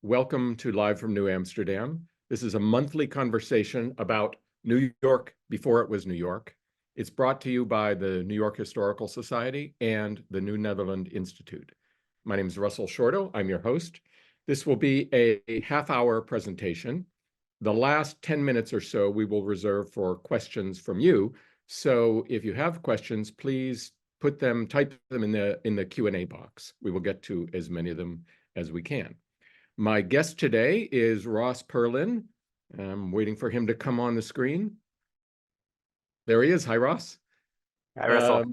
Welcome to Live from New Amsterdam. This is a monthly conversation about New York before it was New York. It's brought to you by the New York Historical Society and the New Netherland Institute. My name is Russell Shorto. I'm your host. This will be a half-hour presentation. The last 10 minutes or so we will reserve for questions from you. So if you have questions, please type them in the Q&A box. We will get to as many of them as we can. My guest today is Ross Perlin. I'm waiting for him to come on the screen. There he is. Hi, Ross. Hi, Russell.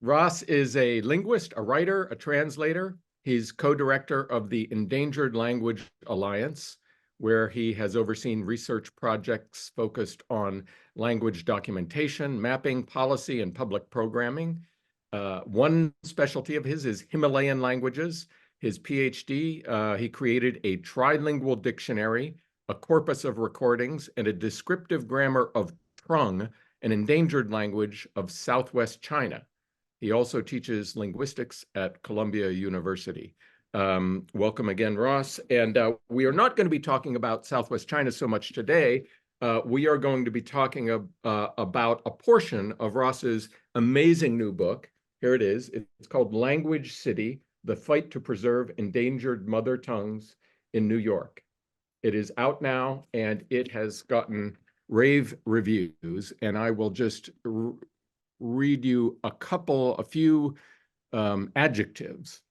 Ross is a linguist, a writer, a translator. He's co-director of the Endangered Language Alliance, where he has overseen research projects focused on language documentation, mapping, policy, and public programming. One specialty of his is Himalayan languages. His PhD, he created a trilingual dictionary, a corpus of recordings, and a descriptive grammar of Trung, an endangered language of Southwest China. He also teaches linguistics at Columbia University. Welcome again, Ross. And we are not going to be talking about Southwest China so much today. We are going to be talking about a portion of Ross's amazing new book. Here it is. It's called Language City: The Fight to Preserve Endangered Mother Tongues in New York. It is out now, and it has gotten rave reviews. And I will just read you a few adjectives: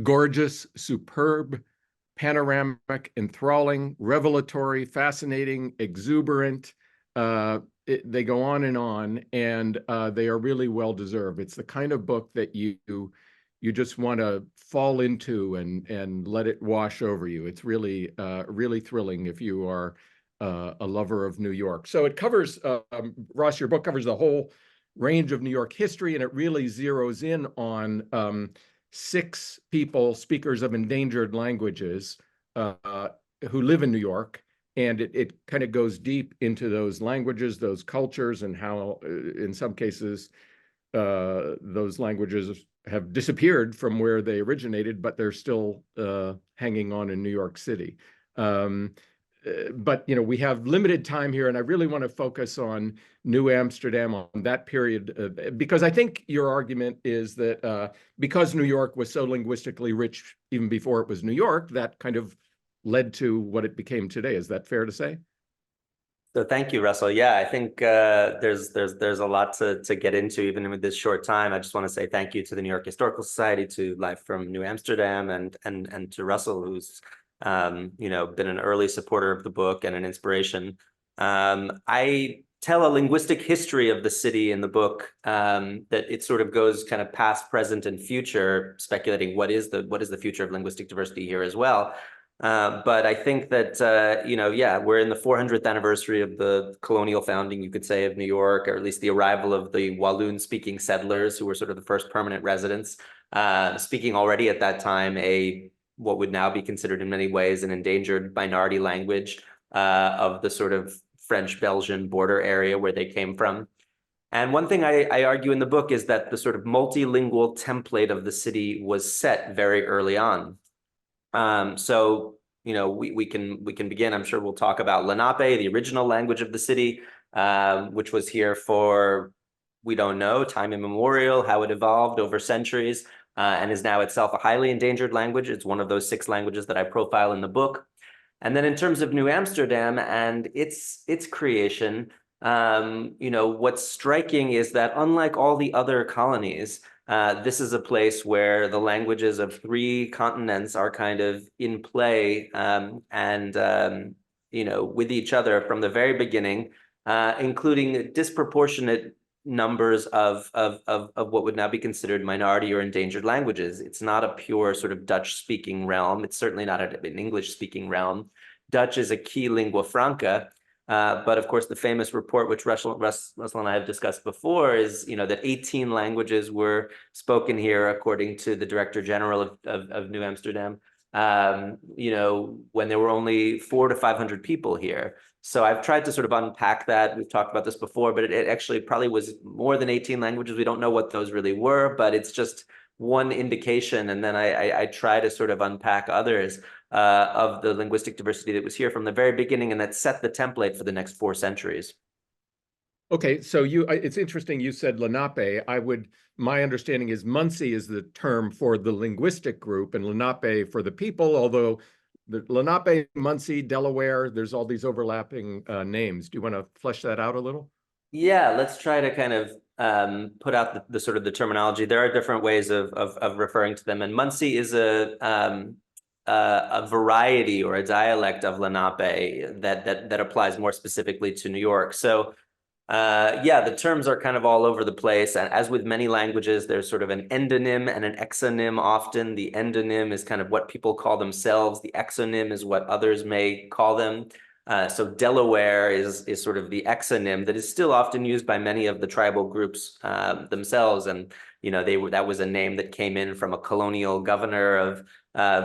gorgeous, superb, panoramic, enthralling, revelatory, fascinating, exuberant. They go on, and they are really well-deserved. It's the kind of book that you just want to fall into and let it wash over you. It's really, really thrilling if you are a lover of New York. So it covers, Ross, your book covers the whole range of New York history, and it really zeroes in on 6 people, speakers of endangered languages, who live in New York. And it kind of goes deep into those languages, those cultures, and how, in some cases, those languages have disappeared from where they originated, but they're still hanging on in New York City. But we have limited time here, and I really want to focus on New Amsterdam, on that period, because I think your argument is that because New York was so linguistically rich even before it was New York, that kind of led to what it became today. Is that fair to say? So thank you, Russell. Yeah, I think there's a lot to get into even with this short time. I just want to say thank you to the New York Historical Society, to Live from New Amsterdam, and to Russell, who's been an early supporter of the book and an inspiration. I tell a linguistic history of the city in the book, that it sort of goes kind of past, present, and future, speculating what is the future of linguistic diversity here as well. But I think that, we're in the 400th anniversary of the colonial founding, you could say, of New York, or at least the arrival of the Walloon-speaking settlers, who were sort of the first permanent residents, speaking already at that time what would now be considered in many ways an endangered minority language of the sort of French-Belgian border area where they came from. And one thing I argue in the book is that the sort of multilingual template of the city was set very early on. So we can begin. I'm sure we'll talk about Lenape, the original language of the city, which was here for, we don't know, time immemorial, how it evolved over centuries, and is now itself a highly endangered language. It's one of those 6 languages that I profile in the book. And then in terms of New Amsterdam and its creation, what's striking is that unlike all the other colonies, this is a place where the languages of 3 continents are kind of in play, with each other from the very beginning, including disproportionate numbers of what would now be considered minority or endangered languages. It's not a pure sort of Dutch-speaking realm. It's certainly not an English-speaking realm. Dutch is a key lingua franca. But of course, the famous report, which Russell and I have discussed before, is that 18 languages were spoken here, according to the Director General of New Amsterdam, when there were only 400 to 500 people here. So I've tried to sort of unpack that. We've talked about this before, but it actually probably was more than 18 languages. We don't know what those really were, but it's just one indication. And then I try to sort of unpack others. of the linguistic diversity that was here from the very beginning, and that set the template for the next 4 centuries. Okay, so it's interesting you said Lenape. My understanding is Munsee is the term for the linguistic group and Lenape for the people, although the Lenape, Munsee, Delaware, there's all these overlapping names. Do you want to flesh that out a little? Yeah, let's try to kind of put out the sort of the terminology. There are different ways of referring to them, and Munsee is a variety or a dialect of Lenape that applies more specifically to New York. So yeah, the terms are kind of all over the place. And as with many languages, there's sort of an endonym and an exonym often. The endonym is kind of what people call themselves. The exonym is what others may call them. So Delaware is sort of the exonym that is still often used by many of the tribal groups themselves. And, you know, that was a name that came in from a colonial governor of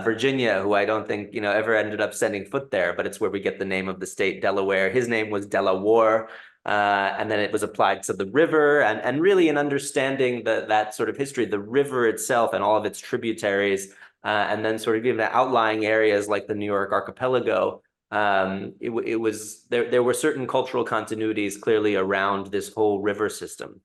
Virginia, who I don't think, you know, ever ended up setting foot there, but it's where we get the name of the state, Delaware. His name was Delaware. And then it was applied to the river, and really in understanding that sort of history, the river itself and all of its tributaries, and then sort of even the outlying areas like the New York archipelago. It was there were certain cultural continuities clearly around this whole river system.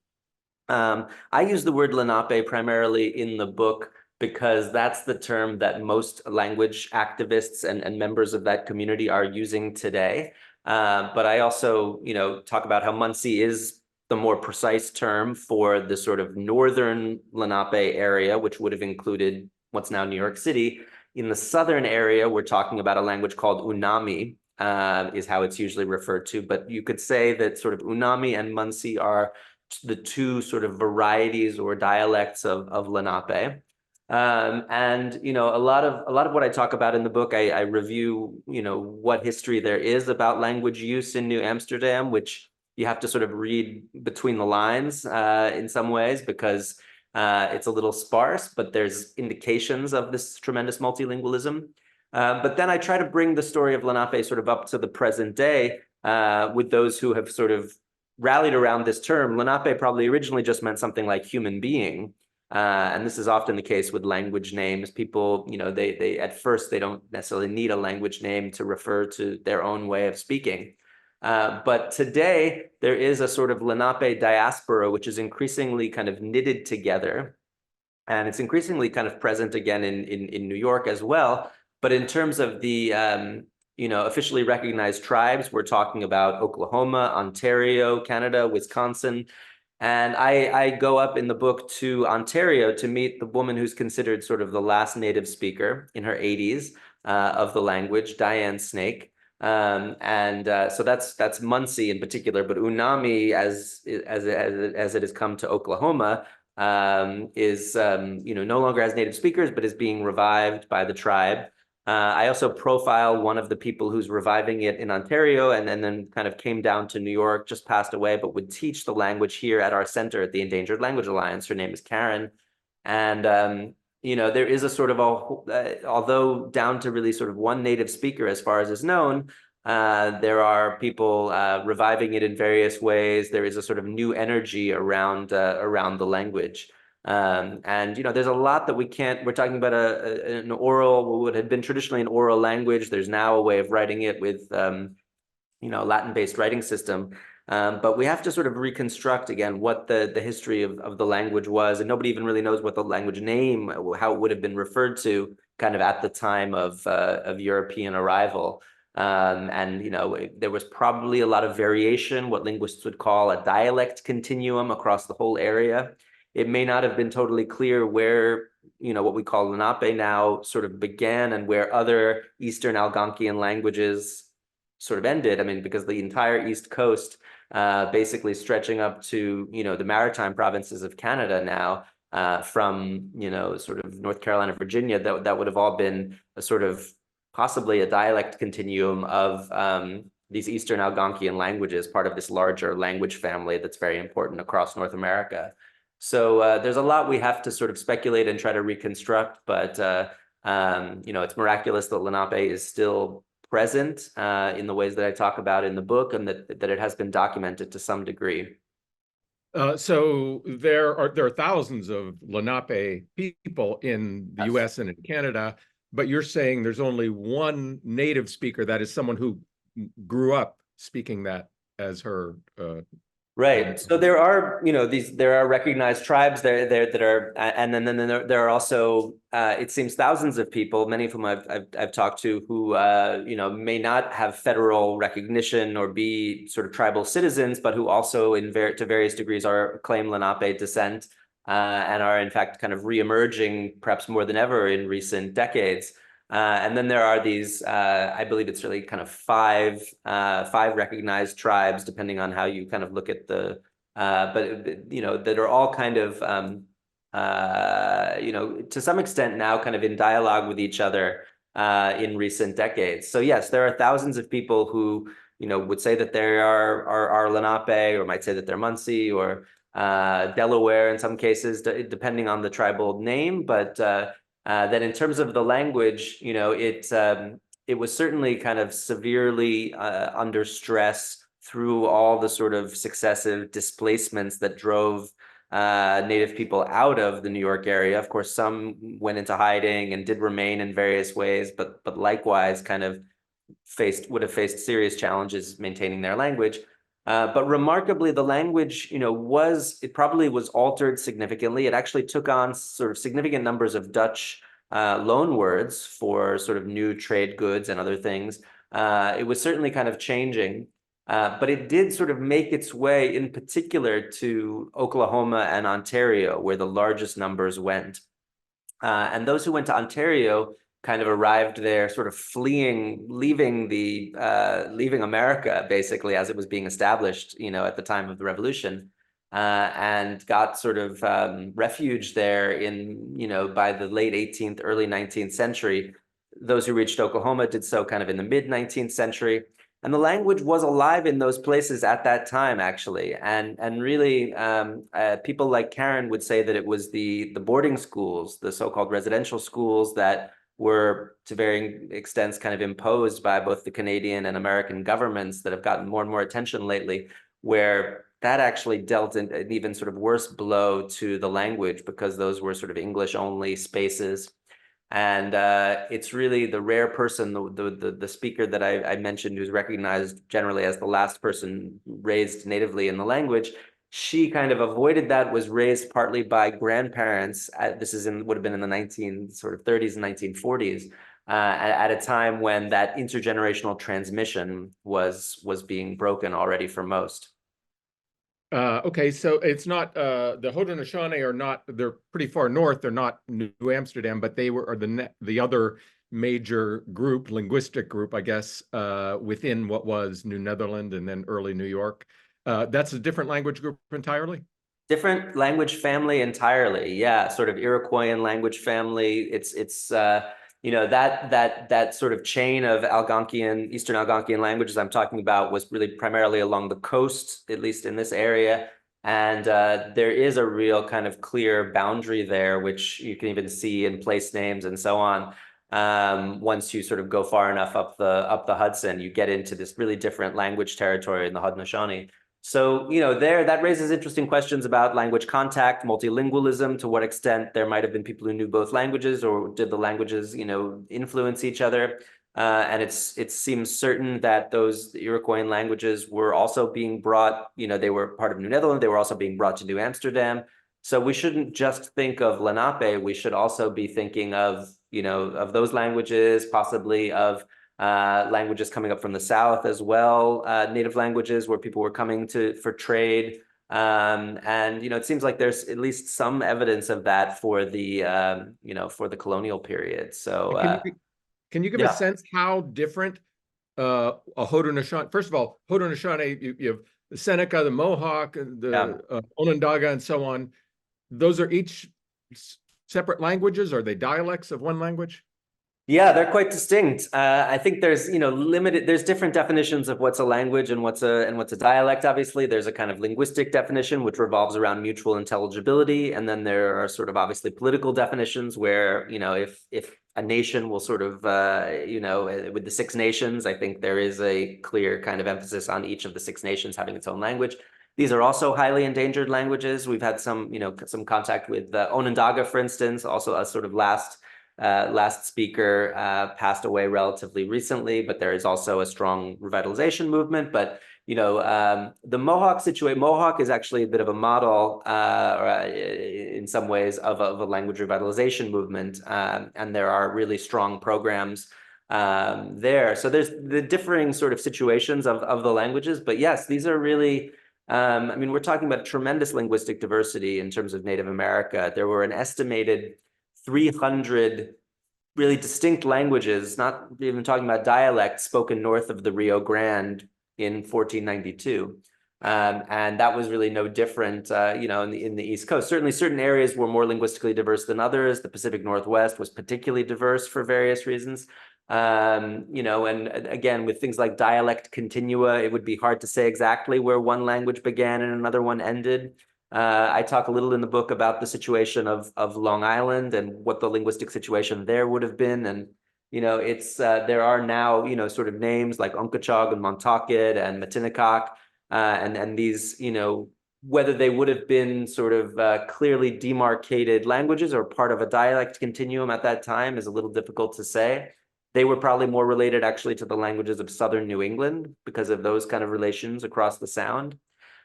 I use the word Lenape primarily in the book because that's the term that most language activists and members of that community are using today. But I also, you know, talk about how Munsee is the more precise term for the sort of northern Lenape area, which would have included what's now New York City. In the southern area, we're talking about a language called Unami, is how it's usually referred to. But you could say that sort of Unami and Munsee are the 2 sort of varieties or dialects of Lenape. And, you know, a lot of what I talk about in the book, I review, you know, what history there is about language use in New Amsterdam, which you have to sort of read between the lines in some ways, because it's a little sparse, but there's indications of this tremendous multilingualism. But then I try to bring the story of Lenape sort of up to the present day with those who have sort of rallied around this term. Lenape probably originally just meant something like human being. And this is often the case with language names. People, you know, they at first, they don't necessarily need a language name to refer to their own way of speaking. But today, there is a sort of Lenape diaspora, which is increasingly kind of knitted together. And it's increasingly kind of present again in New York as well. But in terms of the you know, officially recognized tribes, we're talking about Oklahoma, Ontario, Canada, Wisconsin. And I go up in the book to Ontario to meet the woman who's considered sort of the last native speaker in her 80s of the language, Diane Snake. So that's Munsee in particular, but Unami, as it has come to Oklahoma, is you know, no longer has native speakers, but is being revived by the tribe. I also profile one of the people who's reviving it in Ontario, and then kind of came down to New York, just passed away, but would teach the language here at our center at the Endangered Language Alliance. Her name is Karen. And, you know, there is a sort of, although down to really sort of one native speaker as far as is known, there are people reviving it in various ways. There is a sort of new energy around the language. And, you know, there's a lot that we're talking about an oral, what had been traditionally an oral language. There's now a way of writing it with, you know, Latin-based writing system. But we have to sort of reconstruct again what the history of the language was. And nobody even really knows what the language name, how it would have been referred to kind of at the time of European arrival. And, you know, there was probably a lot of variation, what linguists would call a dialect continuum across the whole area. It may not have been totally clear where, you know, what we call Lenape now sort of began and where other Eastern Algonquian languages sort of ended. I mean, because the entire East Coast, basically stretching up to, you know, the maritime provinces of Canada now, from, you know, sort of North Carolina, Virginia, that would have all been a sort of possibly a dialect continuum of these Eastern Algonquian languages, part of this larger language family that's very important across North America. So there's a lot we have to sort of speculate and try to reconstruct, but you know, it's miraculous that Lenape is still present in the ways that I talk about in the book, and that it has been documented to some degree. So there are thousands of Lenape people in the U.S. and in Canada. but you're saying there's only one native speaker, that is someone who grew up speaking that as her Right. So there are, there are recognized tribes there that are, and then there are also, it seems, thousands of people, many of whom I've talked to, who may not have federal recognition or be sort of tribal citizens, but who also to various degrees claim Lenape descent, and are in fact kind of reemerging perhaps more than ever in recent decades. And then there are these, I believe it's really kind of five recognized tribes, depending on how you kind of look at the, that are all kind of, to some extent now kind of in dialogue with each other in recent decades. So yes, there are thousands of people who, would say that they are Lenape, or might say that they're Munsee, or Delaware in some cases, depending on the tribal name, but that in terms of the language, it was certainly kind of severely under stress through all the sort of successive displacements that drove Native people out of the New York area. Of course, some went into hiding and did remain in various ways, but likewise kind of would have faced serious challenges maintaining their language. But remarkably, the language, it probably was altered significantly. It actually took on sort of significant numbers of Dutch loan words for sort of new trade goods and other things. It was certainly kind of changing, but it did sort of make its way in particular to Oklahoma and Ontario, where the largest numbers went. And those who went to Ontario kind of arrived there sort of leaving America, basically, as it was being established, at the time of the Revolution, and got sort of refuge there by the late 18th, early 19th century. Those who reached Oklahoma did so kind of in the mid 19th century. And the language was alive in those places at that time, actually. And really, people like Karen would say that it was the boarding schools, the so-called residential schools, that were to varying extents kind of imposed by both the Canadian and American governments, that have gotten more and more attention lately, where that actually dealt an even sort of worse blow to the language, because those were sort of English-only spaces. And it's really the rare person, the speaker that I mentioned, who's recognized generally as the last person raised natively in the language. She kind of avoided that, was raised partly by grandparents. This would have been in the 1930s and 1940s, at a time when that intergenerational transmission was being broken already for most. Okay, so it's not the Haudenosaunee are not, they're pretty far north. They're not New Amsterdam, but they are the other major group, linguistic group, I guess, within what was New Netherland and then early New York. That's a different language group entirely? Different language family entirely. Yeah, sort of Iroquoian language family. It's that sort of chain of Algonquian, Eastern Algonquian languages I'm talking about was really primarily along the coast, at least in this area. And there is a real kind of clear boundary there, which you can even see in place names and so on. Once you sort of go far enough up the Hudson, you get into this really different language territory in the Haudenosaunee. So, that raises interesting questions about language contact, multilingualism, to what extent there might have been people who knew both languages, or did the languages, influence each other? And it seems certain that those Iroquoian languages were also being brought, they were part of New Netherland, they were also being brought to New Amsterdam. So we shouldn't just think of Lenape, we should also be thinking of, of those languages, possibly of languages coming up from the south as well, native languages where people were coming for trade. And it seems like there's at least some evidence of that for the for the colonial period. So can you give a sense how different a Haudenosaunee? First of all, Haudenosaunee, you have the Seneca, the Mohawk, the Onondaga, and so on. Those are each separate languages? Are they dialects of one language? Yeah, they're quite distinct. I think there's, there's different definitions of what's a language and what's a dialect. Obviously, there's a kind of linguistic definition which revolves around mutual intelligibility, and then there are sort of obviously political definitions where, if a nation will sort of, with the Six Nations, I think there is a clear kind of emphasis on each of the Six Nations having its own language. These are also highly endangered languages. We've had some contact with Onondaga, for instance, also a sort of last last speaker passed away relatively recently, but there is also a strong revitalization movement. But the Mohawk situation, Mohawk is actually a bit of a model in some ways of a language revitalization movement. And there are really strong programs there. So there's the differing sort of situations of the languages. But yes, these are really, I mean, we're talking about tremendous linguistic diversity in terms of Native America. There were an estimated 300 really distinct languages, not even talking about dialects, spoken north of the Rio Grande in 1492. And that was really no different, in the East Coast. Certainly certain areas were more linguistically diverse than others. The Pacific Northwest was particularly diverse for various reasons. And again, with things like dialect continua, it would be hard to say exactly where one language began and another one ended. I talk a little in the book about the situation of Long Island and what the linguistic situation there would have been. And it's there are now sort of names like Unkachog and Montaukett and Matinecock, and these whether they would have been sort of clearly demarcated languages or part of a dialect continuum at that time is a little difficult to say. They were probably more related actually to the languages of southern New England because of those kind of relations across the Sound.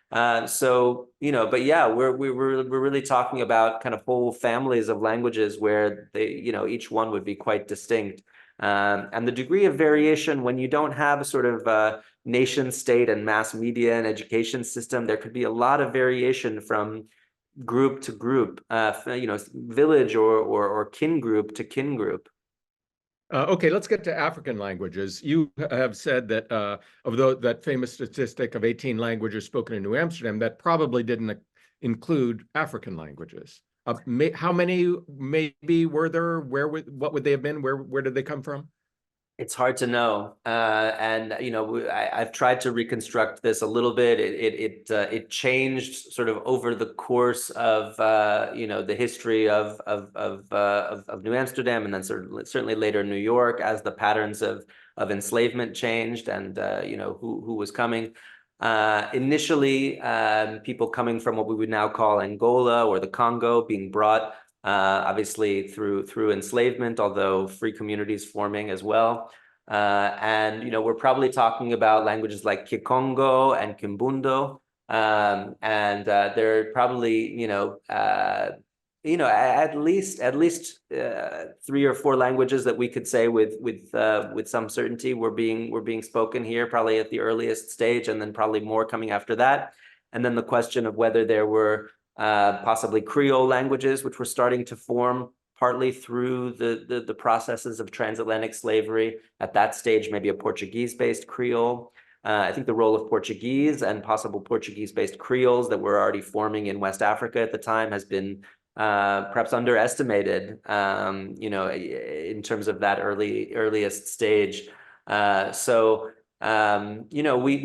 But yeah, we're really talking about kind of whole families of languages where they, each one would be quite distinct. And the degree of variation when you don't have a sort of nation state and mass media and education system, there could be a lot of variation from group to group, village or kin group to kin group. Okay, let's get to African languages. You have said that that famous statistic of 18 languages spoken in New Amsterdam, that probably didn't include African languages. How many maybe were there? What would they have been? Where did they come from? It's hard to know, and I've tried to reconstruct this a little bit. It changed sort of over the course of the history of New Amsterdam, and then certainly later New York, as the patterns of enslavement changed, and who was coming. Initially, people coming from what we would now call Angola or the Congo being brought. Obviously through enslavement, although free communities forming as well. And we're probably talking about languages like Kikongo and Kimbundo. And they're probably, at least 3 or 4 languages that we could say with some certainty were being spoken here, probably at the earliest stage, and then probably more coming after that. And then the question of whether there were possibly Creole languages, which were starting to form partly through the processes of transatlantic slavery. At that stage, maybe a Portuguese-based Creole. I think the role of Portuguese and possible Portuguese-based Creoles that were already forming in West Africa at the time has been perhaps underestimated, in terms of that earliest stage. We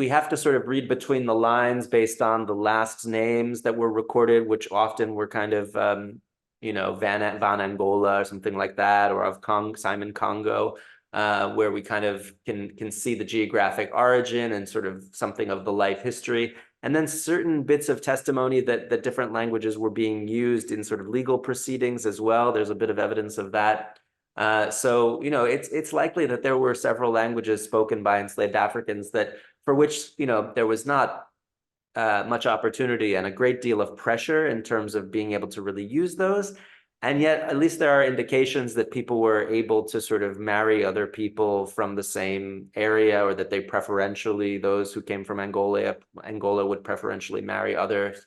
have to sort of read between the lines based on the last names that were recorded, which often were kind of, Van Angola or something like that, or of Simon Congo, where we kind of can see the geographic origin and sort of something of the life history. And then certain bits of testimony that different languages were being used in sort of legal proceedings as well. There's a bit of evidence of that. It's likely that there were several languages spoken by enslaved Africans for which there was not much opportunity and a great deal of pressure in terms of being able to really use those. And yet, at least there are indications that people were able to sort of marry other people from the same area, or that those who came from Angola would preferentially marry others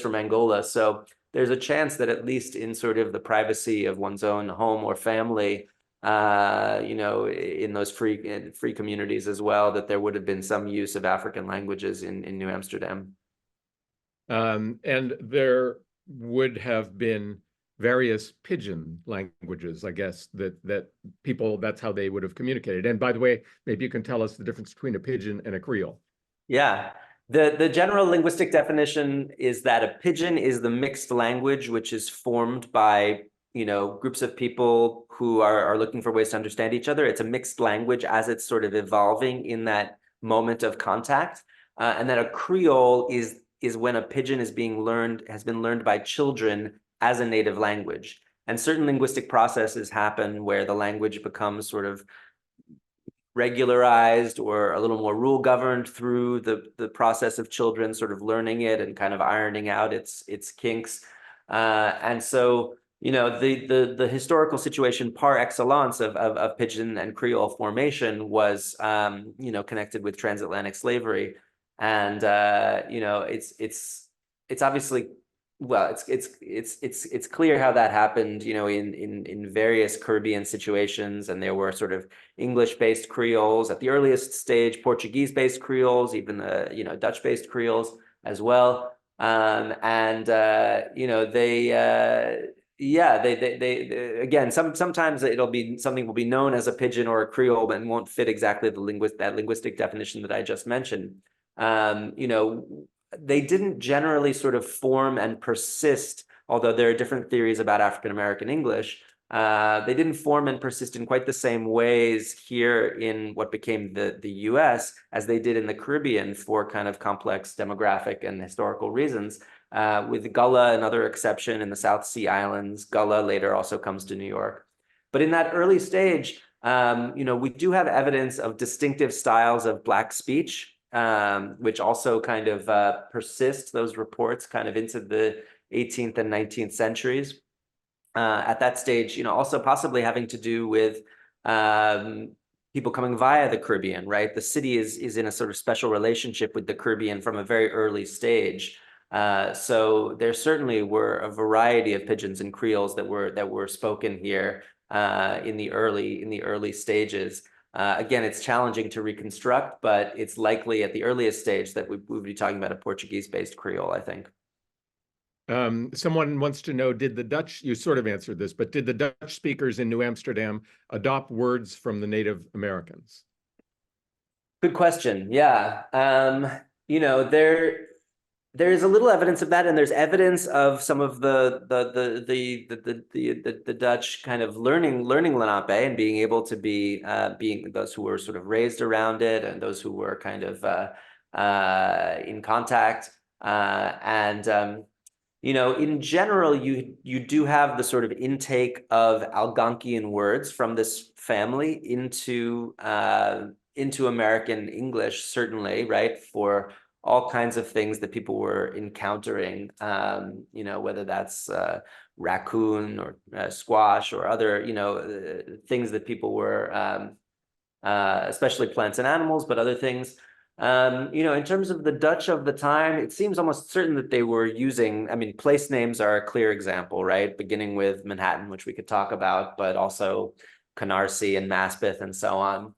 from Angola. So there's a chance that at least in sort of the privacy of one's own home or family, in those free communities as well, that there would have been some use of African languages in New Amsterdam. And there would have been various pidgin languages, I guess, that people, that's how they would have communicated. And by the way, maybe you can tell us the difference between a pidgin and a Creole. Yeah. The general linguistic definition is that a pidgin is the mixed language, which is formed by groups of people who are looking for ways to understand each other. It's a mixed language as it's sort of evolving in that moment of contact. And then a Creole is when a pidgin has been learned by children as a native language. And certain linguistic processes happen where the language becomes sort of regularized or a little more rule governed through the process of children sort of learning it and kind of ironing out its kinks. And so, you know, the historical situation par excellence of Pidgin and Creole formation was, you know, connected with transatlantic slavery. And, you know, it's obviously, well, it's clear how that happened, you know, in various Caribbean situations, and there were sort of English-based Creoles at the earliest stage, Portuguese-based Creoles, even you know, Dutch-based Creoles as well, and you know, yeah, they again, sometimes something will be known as a Pidgin or a Creole, but won't fit exactly the linguistic definition that I just mentioned. You know, they didn't generally sort of form and persist, although there are different theories about African American English. They didn't form and persist in quite the same ways here in what became the US as they did in the Caribbean for kind of complex demographic and historical reasons. With Gullah, another exception in the South Sea Islands. Gullah later also comes to New York. But in that early stage, you know, we do have evidence of distinctive styles of Black speech, which also kind of persist, those reports, kind of into the 18th and 19th centuries. At that stage, you know, also possibly having to do with people coming via the Caribbean, right? The city is in a sort of special relationship with the Caribbean from a very early stage. So there certainly were a variety of Pidgins and Creoles that were spoken here in the early stages. Again, it's challenging to reconstruct, but it's likely at the earliest stage that we would be talking about a Portuguese-based Creole, I think. Someone wants to know, did the Dutch, you sort of answered this, but did the Dutch speakers in New Amsterdam adopt words from the Native Americans? Good question. Yeah. You know, there is a little evidence of that, and there's evidence of some of the Dutch kind of learning Lenape and being able to be being those who were sort of raised around it and those who were kind of in contact. You know, in general, you do have the sort of intake of Algonquian words from this family into American English, certainly, right? For all kinds of things that people were encountering, you know, whether that's raccoon or squash or other, you know, things that people were, especially plants and animals, but other things. You know, in terms of the Dutch of the time, it seems almost certain that they were using, I mean, place names are a clear example, right? Beginning with Manhattan, which we could talk about, but also Canarsie and Maspeth and so on.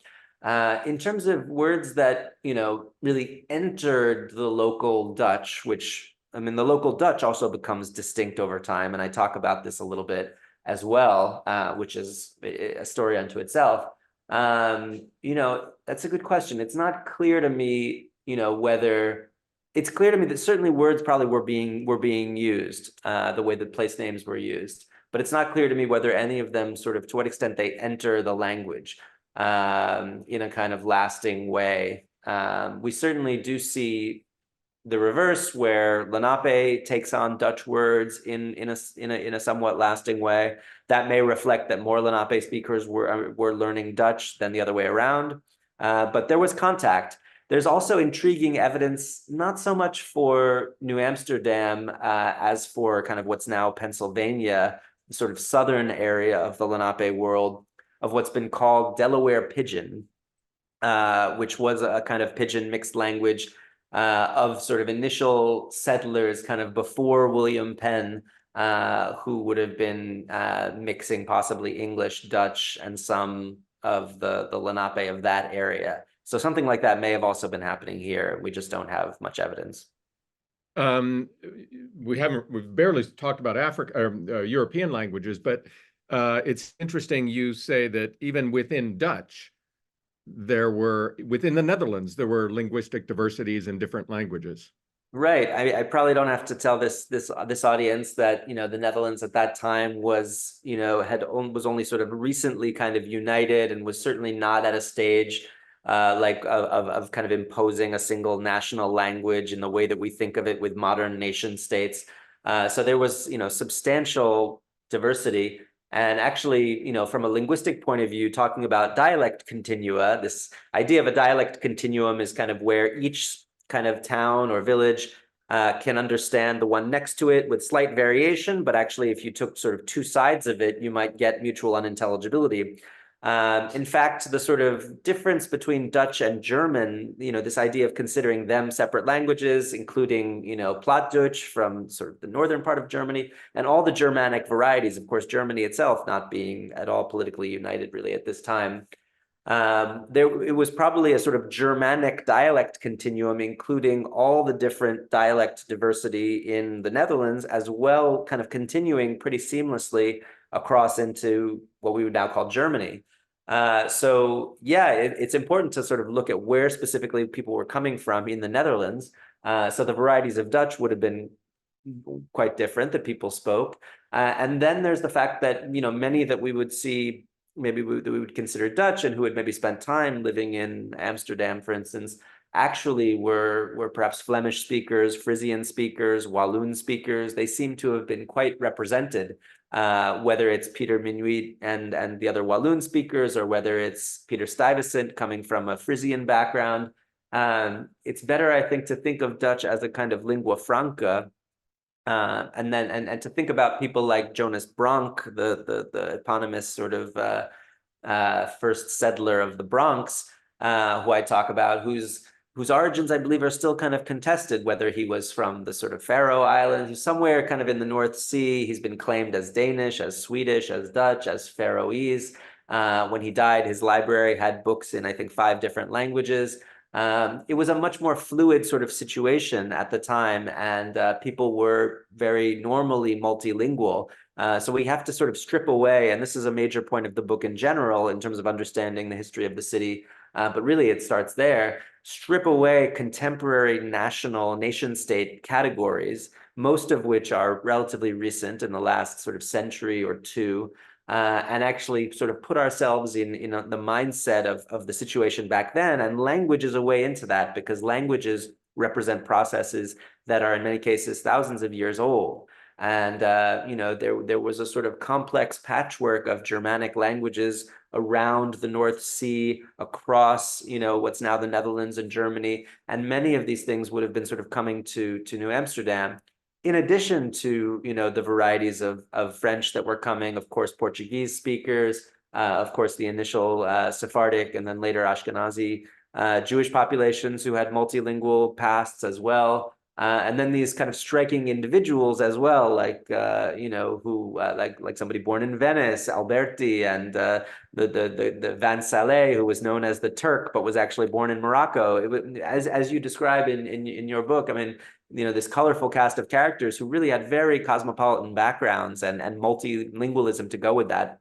In terms of words that, you know, really entered the local Dutch, which, I mean, the local Dutch also becomes distinct over time. And I talk about this a little bit as well, which is a story unto itself. You know, that's a good question. It's not clear to me, you know, whether it's clear to me that certainly words probably were being used the way that place names were used, but it's not clear to me whether any of them sort of to what extent they enter the language in a kind of lasting way. We certainly do see the reverse, where Lenape takes on Dutch words in a somewhat lasting way. That may reflect that more Lenape speakers were learning Dutch than the other way around. But there was contact. There's also intriguing evidence, not so much for New Amsterdam as for kind of what's now Pennsylvania, the sort of southern area of the Lenape world, of what's been called Delaware Pidgin, which was a kind of Pidgin mixed language of sort of initial settlers kind of before William Penn, who would have been mixing possibly English, Dutch, and some of the Lenape of that area. So something like that may have also been happening here. We just don't have much evidence. We've barely talked about Africa or European languages, but it's interesting you say that even within Dutch, within the Netherlands, there were linguistic diversities in different languages. Right. I probably don't have to tell this audience that, you know, the Netherlands at that time was, you know, was only sort of recently kind of united and was certainly not at a stage like of kind of imposing a single national language in the way that we think of it with modern nation states. So there was, you know, substantial diversity. And actually, from a linguistic point of view, talking about dialect continua, this idea of a dialect continuum is kind of where each kind of town or village can understand the one next to it with slight variation, but actually, if you took sort of two sides of it, you might get mutual unintelligibility. In fact, the sort of difference between Dutch and German, this idea of considering them separate languages, including, Plattdeutsch from sort of the northern part of Germany, and all the Germanic varieties, of course, Germany itself not being at all politically united really at this time. It was probably a sort of Germanic dialect continuum, including all the different dialect diversity in the Netherlands, as well, kind of continuing pretty seamlessly across into what we would now call Germany. So yeah, it's important to sort of look at where specifically people were coming from in the Netherlands. So the varieties of Dutch would have been quite different that people spoke. And then there's the fact that, many that we would see, maybe we would consider Dutch and who had maybe spent time living in Amsterdam, for instance, actually were perhaps Flemish speakers, Frisian speakers, Walloon speakers. They seem to have been quite represented, whether it's Peter Minuit and the other Walloon speakers, or whether it's Peter Stuyvesant coming from a Frisian background. It's better, I think, to think of Dutch as a kind of lingua franca, and to think about people like Jonas Bronk, the eponymous sort of first settler of the Bronx, who I talk about, whose origins I believe are still kind of contested, whether he was from the sort of Faroe Islands, he's somewhere kind of in the North Sea. He's been claimed as Danish, as Swedish, as Dutch, as Faroese. When he died, his library had books in, I think, 5 different languages. It was a much more fluid sort of situation at the time, and people were very normally multilingual. So we have to sort of strip away, and this is a major point of the book in general in terms of understanding the history of the city, but really it starts there. Strip away contemporary national nation-state categories, most of which are relatively recent in the last sort of century or two, and actually sort of put ourselves in the mindset of the situation back then. And language is a way into that, because languages represent processes that are in many cases thousands of years old. And there was a sort of complex patchwork of Germanic languages around the North Sea, across what's now the Netherlands and Germany, and many of these things would have been sort of coming to New Amsterdam, in addition to the varieties of French that were coming, of course, Portuguese speakers, of course, the initial Sephardic and then later Ashkenazi Jewish populations who had multilingual pasts as well. And then these kind of striking individuals as well, like who like somebody born in Venice, Alberti, and the Van Saleh, who was known as the Turk but was actually born in Morocco. As you describe in your book, I mean, this colorful cast of characters who really had very cosmopolitan backgrounds and multilingualism to go with that.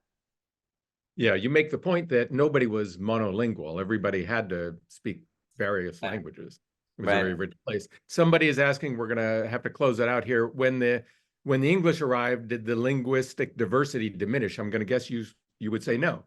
Yeah, you make the point that nobody was monolingual. Everybody had to speak various languages. It was a very rich place. Somebody is asking, we're going to have to close it out here. When the English arrived, did the linguistic diversity diminish? I'm going to guess you would say no.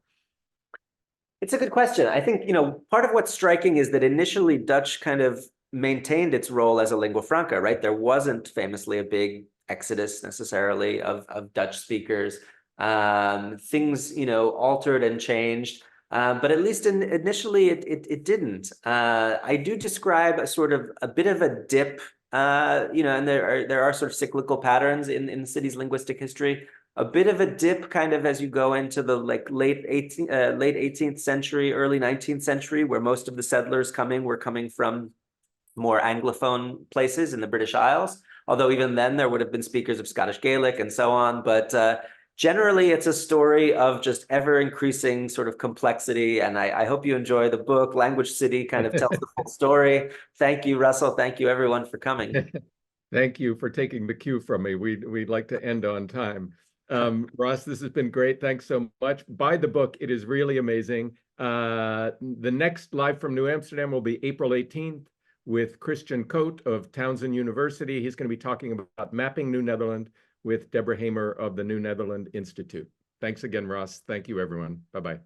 It's a good question. I think, part of what's striking is that initially Dutch kind of maintained its role as a lingua franca, right? There wasn't famously a big exodus necessarily of Dutch speakers. Things, altered and changed. But at least initially it didn't. I do describe a bit of a dip, and there are sort of cyclical patterns in the city's linguistic history. A bit of a dip kind of as you go into the late 18th century, early 19th century, where most of the settlers were coming from more Anglophone places in the British Isles. Although even then there would have been speakers of Scottish Gaelic and so on. But generally, it's a story of just ever increasing sort of complexity. And I hope you enjoy the book. Language City kind of tells the full story. Thank you, Russell. Thank you, everyone, for coming. Thank you for taking the cue from me. We'd like to end on time. Ross, this has been great. Thanks so much. Buy the book. It is really amazing. The next Live from New Amsterdam will be April 18th with Christian Coate of Townsend University. He's going to be talking about mapping New Netherland with Deborah Hamer of the New Netherland Institute. Thanks again, Ross. Thank you, everyone. Bye-bye.